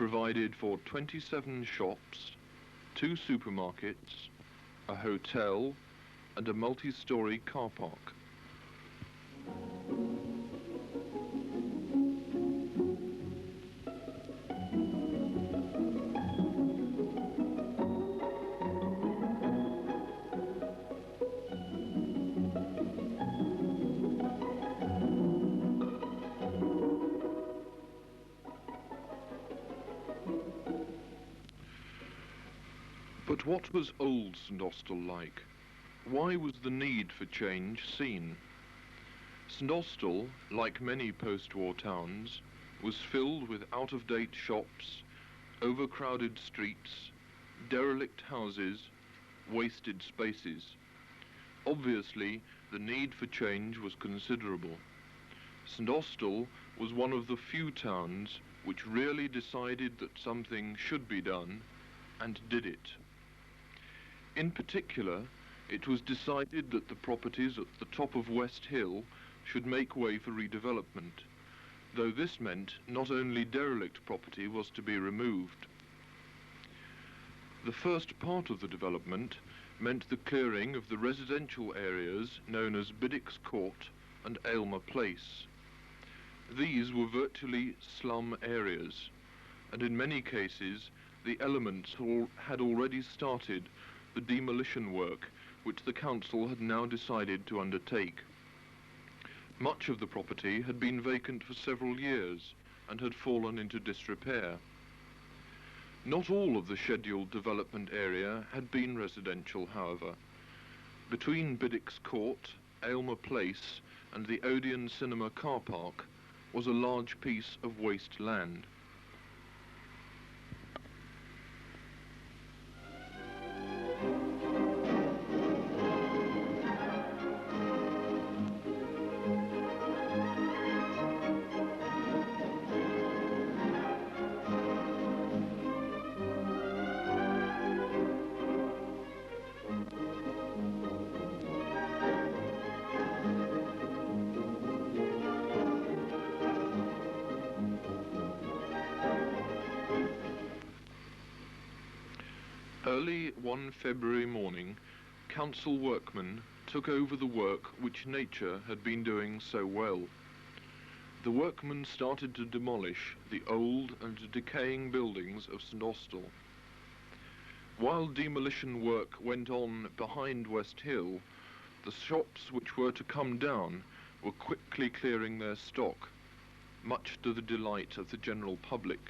provided for 27 shops, 2 supermarkets, a hotel and a multi-storey car park. But what was old St Austell like? Why was the need for change seen? St Austell, like many post-war towns, was filled with out-of-date shops, overcrowded streets, derelict houses, wasted spaces. Obviously, the need for change was considerable. St Austell was one of the few towns which really decided that something should be done, and did it. In particular, it was decided that the properties at the top of West Hill should make way for redevelopment, though this meant not only derelict property was to be removed. The first part of the development meant the clearing of the residential areas known as Biddick's Court and Aylmer Place. These were virtually slum areas, and in many cases the elements had already started the demolition work which the council had now decided to undertake. Much of the property had been vacant for several years and had fallen into disrepair. Not all of the scheduled development area had been residential, however. Between Biddick's Court, Aylmer Place and the Odeon Cinema car park was a large piece of waste land. Early one February morning, council workmen took over the work which nature had been doing so well. The workmen started to demolish the old and decaying buildings of St Austell. While demolition work went on behind West Hill, the shops which were to come down were quickly clearing their stock, much to the delight of the general public.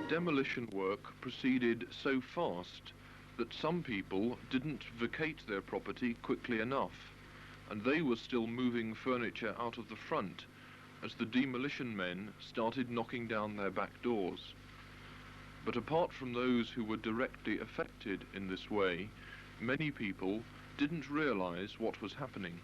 Demolition work proceeded so fast that some people didn't vacate their property quickly enough, and they were still moving furniture out of the front as the demolition men started knocking down their back doors. But apart from those who were directly affected in this way, many people didn't realize what was happening.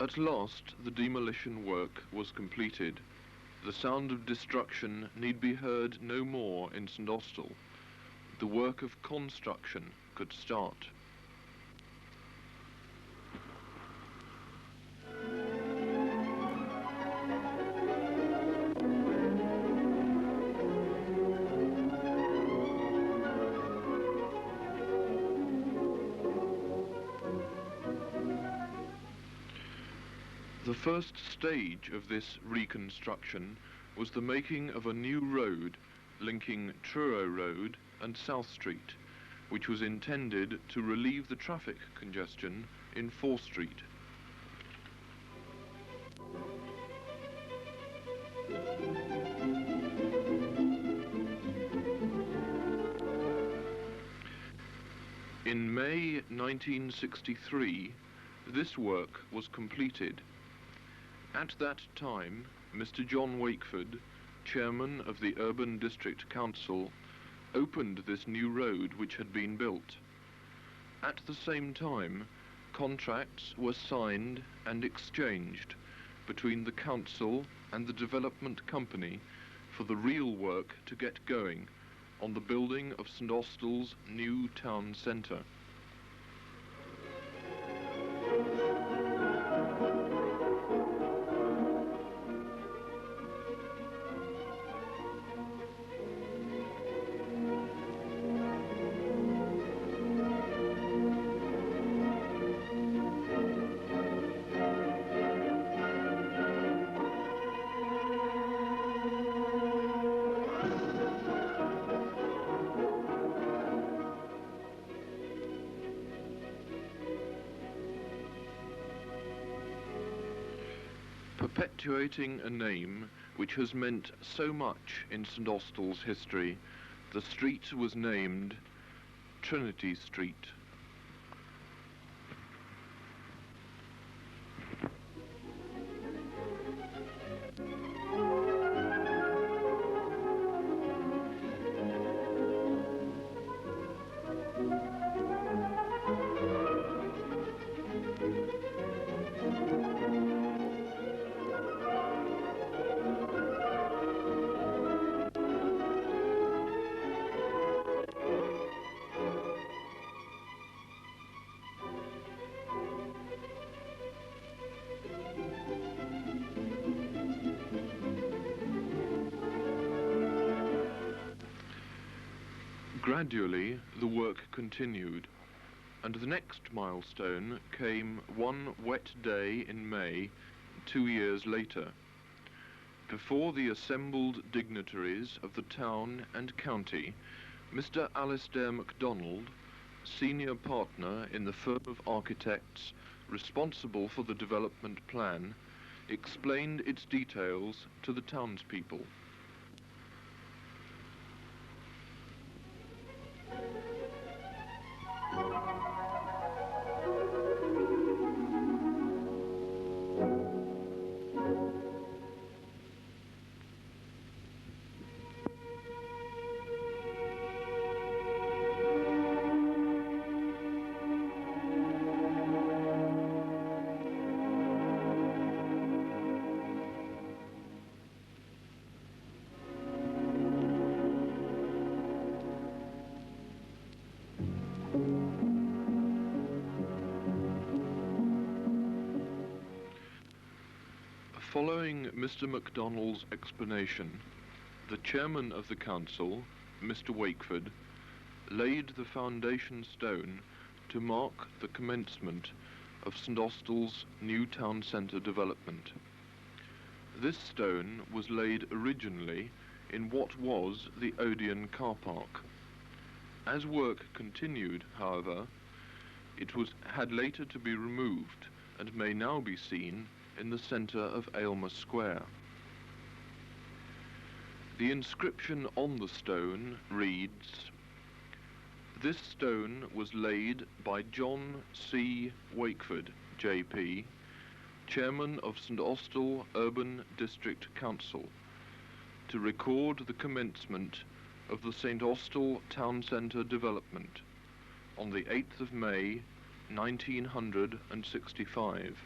At last the demolition work was completed. The sound of destruction need be heard no more in St Austell. The work of construction could start. The first stage of this reconstruction was the making of a new road linking Truro Road and South Street, which was intended to relieve the traffic congestion in 4th Street. In May 1963, this work was completed. At that time, Mr. John Wakeford, chairman of the Urban District Council, opened this new road which had been built. At the same time, contracts were signed and exchanged between the council and the development company for the real work to get going on the building of St Austell's new town centre. Perpetuating a name which has meant so much in St Austell's history, the street was named Trinity Street. Gradually, the work continued, and the next milestone came one wet day in May, 2 years later. Before the assembled dignitaries of the town and county, Mr. Alistair MacDonald, senior partner in the firm of architects responsible for the development plan, explained its details to the townspeople. Following Mr. MacDonald's explanation, the chairman of the council, Mr. Wakeford, laid the foundation stone to mark the commencement of St Austell's new town centre development. This stone was laid originally in what was the Odeon car park. As work continued, however, it had later to be removed and may now be seen in the centre of Aylmer Square. The inscription on the stone reads, "This stone was laid by John C. Wakeford, JP, Chairman of St Austell Urban District Council, to record the commencement of the St Austell Town Centre development on the 8th of May, 1965.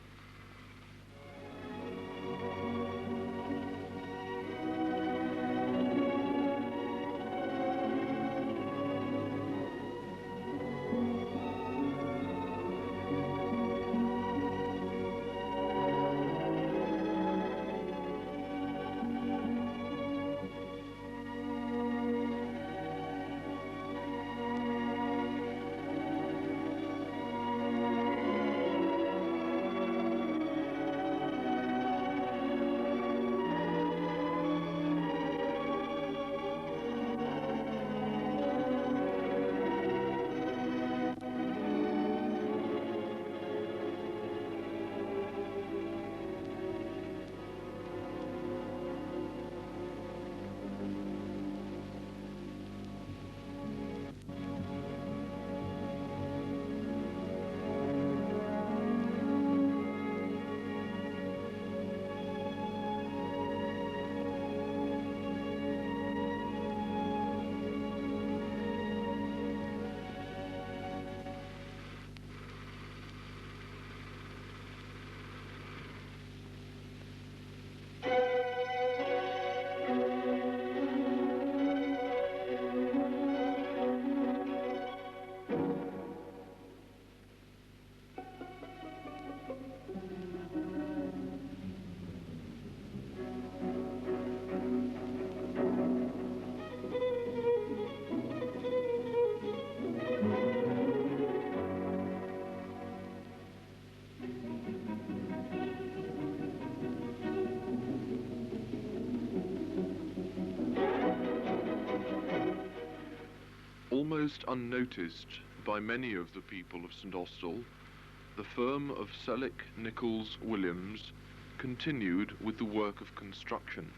Almost unnoticed by many of the people of St Austell, the firm of Selleck, Nichols, Williams continued with the work of construction.